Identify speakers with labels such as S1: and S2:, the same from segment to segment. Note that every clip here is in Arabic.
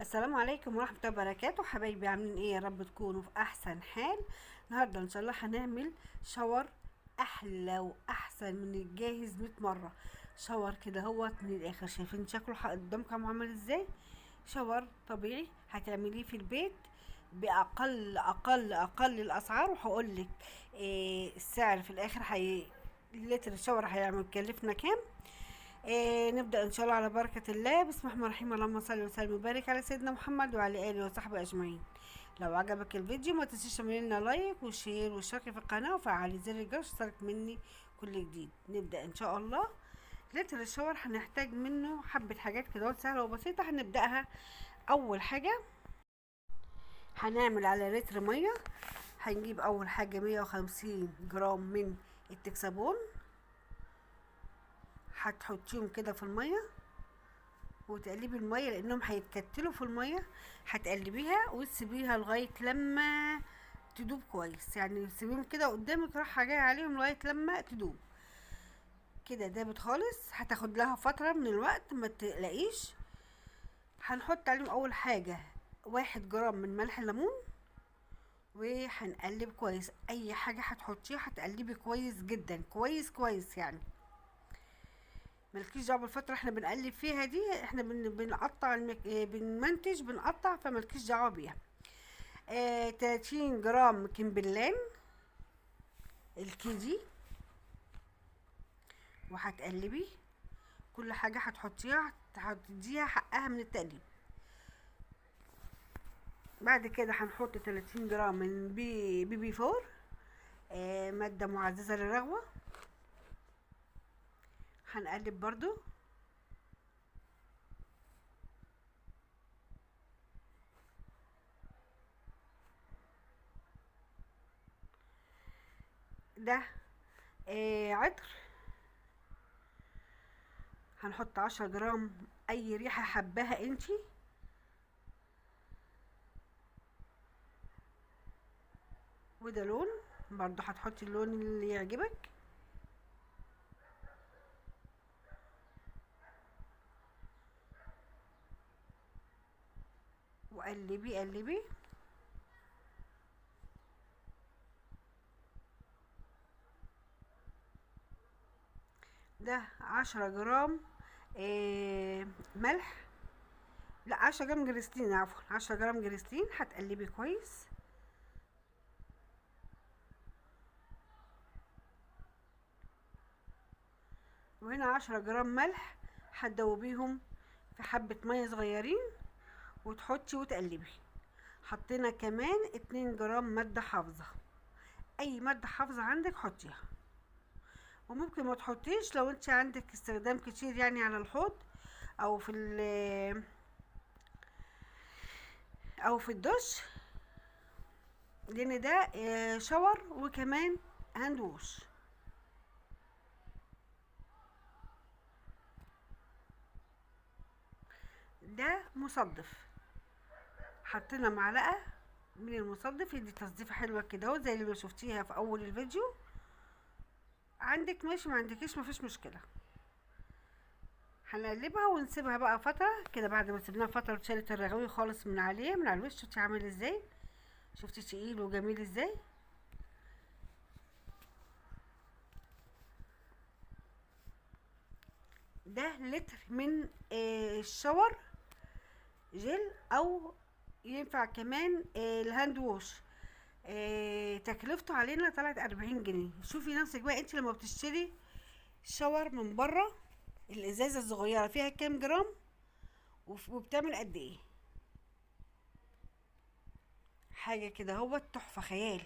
S1: السلام عليكم ورحمة الله وبركاته. حبايبي عاملين ايه؟ يا رب تكونوا في احسن حال. النهاردة ان شاء الله هنعمل شاور احلى واحسن من الجاهز 100 مرة. شاور كده هو من الاخر، شايفين شكله قدامكم عامل ازاي؟ شاور طبيعي هتعمليه في البيت باقل اقل اقل الاسعار، وهقول لك إيه السعر في الاخر. لتر الشاور هيعمل كلفنا كام. نبدأ إن شاء الله على بركة الله. بسم الله الرحمن الرحيم. اللهم صل وسلم وبارك على سيدنا محمد وعلى آله وصحبه أجمعين. لو عجبك الفيديو ما تنسيش تعملي لنا لايك وشير واشتركي في القناة وفعلي زر الجرس اشترك مني كل جديد. نبدأ إن شاء الله. لتر الشاور هنحتاج منه حبة حاجات كده سهلة وبسيطة هنبدأها. أول حاجة هنعمل على لتر مية، هنجيب أول حاجة 150 جرام من التكسابون، هتحطيهم كده في الميه وتقلبي الميه لانهم هيتكتلوا في الميه. هتقلبيها وتسيبيها لغايه لما تدوب كويس، يعني تسيبيهم كده قدامك رايحه جايه عليهم لغايه لما تدوب كده دابت خالص. هتاخد لها فتره من الوقت، ما تقلقيش. هنحط عليهم اول حاجه 1 جرام من ملح الليمون، وهنقلب كويس. اي حاجه هتحطيها هتقلبي كويس جدا، كويس كويس يعني. ملكيش دعوه بالفتره احنا بنقلب فيها دي، احنا بنقطع بنمنتج بنقطع، فملكيش دعوه بيها. 30 جرام كمبلان الكيجي، وهتقلبي كل حاجه هتحطيها هتديها حقها من التقليب. بعد كده هنحط 30 جرام من بي فور، ماده معززه للرغوه. هنقلب برضو. ده عطر، هنحط 10 جرام اي ريحه حباها انتي. وده لون برضو، هتحطي اللون اللي يعجبك. وقلبي قلبي. ده 10 جرام ملح، لا 10 جرام جريستين، عفوا 10 جرام جريستين. هتقلبي كويس. وهنا 10 جرام ملح هتدوبيهم في حبة مية صغيرين وتحطي وتقلبي. حطينا كمان 2 جرام مادة حافظة، اي مادة حافظة عندك حطيها، وممكن ما تحطيش لو انت عندك استخدام كتير يعني على الحوض او او في الدش، لان ده شاور وكمان هاند ووش. ده مصدف، حطينا معلقه من المصدف يدي تصديفه حلوه كده اهو زي اللي ما شفتيها في اول الفيديو. عندك ماشي، ما عندكيش مفيش مشكله. هنقلبها ونسيبها بقى فتره كده. بعد ما سيبناها فتره واتشالت الرغاوي خالص من عليه من على الوش، شفتي عامل ازاي؟ شفتي تقيل وجميل ازاي؟ ده لتر من الشاور جل، او ينفع كمان الهاند ووش. تكلفته علينا طلعت 40 جنيه. شوفي نفسك بقى انت لما بتشتري شاور من بره، الازازه الصغيره فيها كام جرام وبتعمل قد ايه. حاجه كده هو تحفه خيال.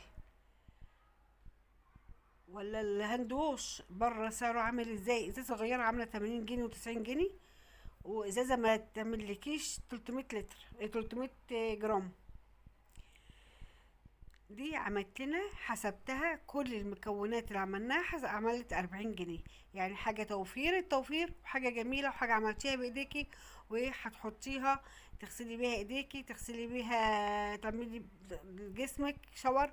S1: ولا الهاند ووش بره سعره عامل ازاي؟ ازازه صغيره عامله 80 جنيه و90 جنيه، وازازه ما تعملكيش 300 لتر 300 جرام. دي عملت لنا حسبتها كل المكونات اللي عملناها عملت 40 جنيه. يعني حاجة توفير التوفير، وحاجة جميلة، وحاجة عملتيها بايديكي وهتحطيها تغسلي بيها ايديكي، تغسلي بيها، تعملي جسمك شاور.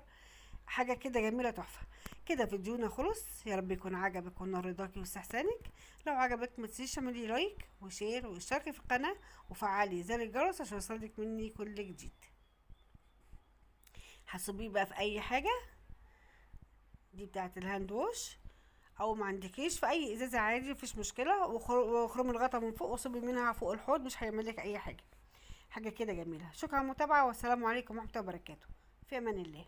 S1: حاجه كده جميله تحفه. كده فيديونا خلص، يا رب يكون عجبك ونال رضاكي واستحسانك. لو عجبك ما تنسيش تعملي لايك وشير واشتركي في القناه وفعلي زر الجرس عشان يوصلك مني كل جديد. هتصبيه بقى في اي حاجه، دي بتاعه الهاند ووش، او ما عندكيش في اي ازازه عادي مفيش مشكله، واخرمي الغطا من فوق وصبي منها فوق الحوض، مش هيعمل لك اي حاجه. حاجه كده جميله. شكرا على المتابعه، والسلام عليكم ورحمه الله وبركاته. في امان الله.